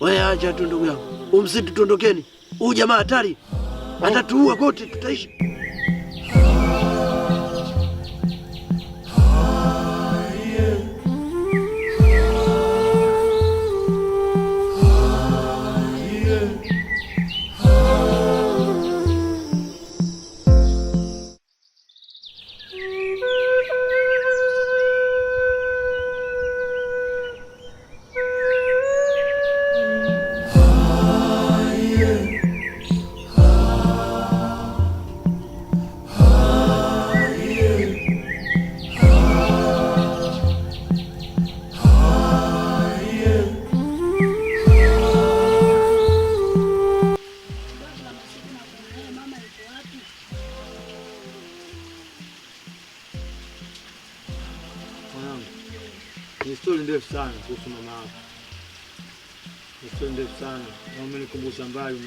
Wewe acha tu ndugu yangu. Umsitu tuondokeni. Huyu jamaa hatari. Atatuua kote tutaishi. Ni story ndefu sana kuhusu mama yako. Ni story ndefu sana. Na umenikumbusha mbali,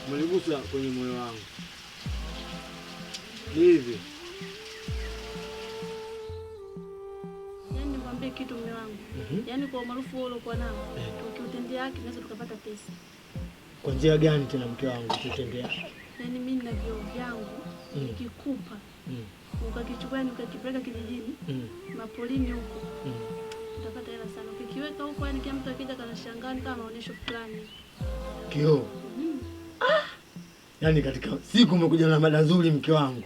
umenigusa kwenye moyo wangu. Hivi. Yaani nikwambie kitu mume wangu. Yaani kwa maarufu wewe uliokuwa nao, tukiutendea haki tunaweza tukapata pesa. Kwa njia gani tena mke wangu tutendea? Yaani mimi na vyo vyangu nikikupa. Ukakichukua ukakipeleka kijijini, mapolini huko. Utapata hela sana. Ukikiweka huko yani kila mtu akija kanashangaa kama maonesho fulani. Kio. Yaani katika siku umekuja na mada nzuri mke wangu.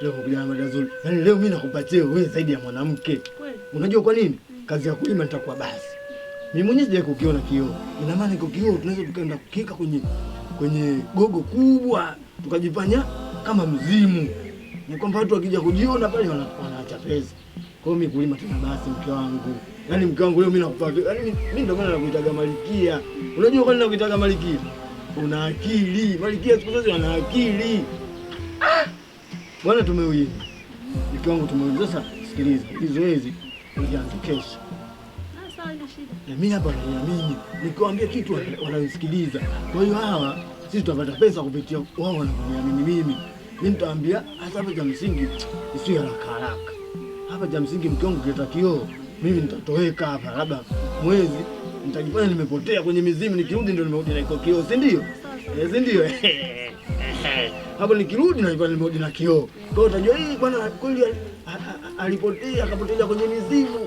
Leo umekuja na mada nzuri. Yaani leo mimi nakupatia wewe zaidi ya mwanamke. Kweli? Unajua kwa nini? Kazi ya kulima nitakuwa basi. Mimi mwenyewe sija kukiona kio. Ina maana iko kio tunaweza tukaenda kukika kwenye gogo kubwa, tukajifanya kama mzimu. Ni kwamba watu wakija kujiona pale wanaacha pesa. Kwa hiyo mimi kulima tena basi mke wangu. Yaani mke wangu leo mimi nakupa. Yaani mimi ndio maana nakuitaga Malikia. Unajua kwa nini nakuitaga Malikia? Una akili. Malikia siku zote ana akili. Bwana tumeuiza. Mke wangu tumeuiza. Sasa sikiliza. Hizo hizi ulianza kesho. Sawa ina shida. Na mimi hapa naamini. Nikiwaambia kitu wananisikiliza. Kwa hiyo hawa sisi tutapata pesa kupitia wao wananiamini mimi. Mimi nitaambia hata hapa cha msingi isiwe haraka. Hapa cha msingi mke wangu kileta kioo, mimi nitatoweka hapa labda mwezi nitajifanya nimepotea kwenye mizimu, nikirudi ndio nimerudi na iko kioo, si ndio? Si ndio? Hapo nikirudi na nimerudi na kioo. Kwa hiyo utajua hii bwana kweli alipotea akapotea kwenye mizimu.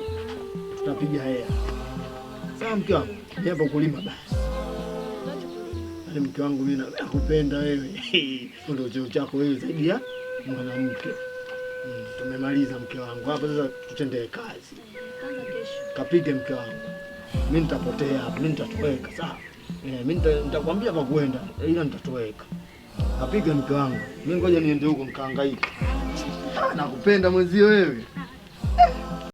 Tutapiga hela. Sawa mke wangu? Ni hapo kulima basi. Mke wangu mimi nakupenda wewe. Ndio cheo chako wewe zaidi ya mwanamke. Tumemaliza mke wangu. Hapa sasa tutendee kazi. Kwanza kesho. Kapige mke wangu. Mimi nitapotea hapa, mimi nitatoweka, sawa? Mimi nitakwambia pa kwenda, ila nitatoweka. Kapige mke wangu. Mimi ngoja niende huko nikahangaike. Nakupenda mwenzio wewe.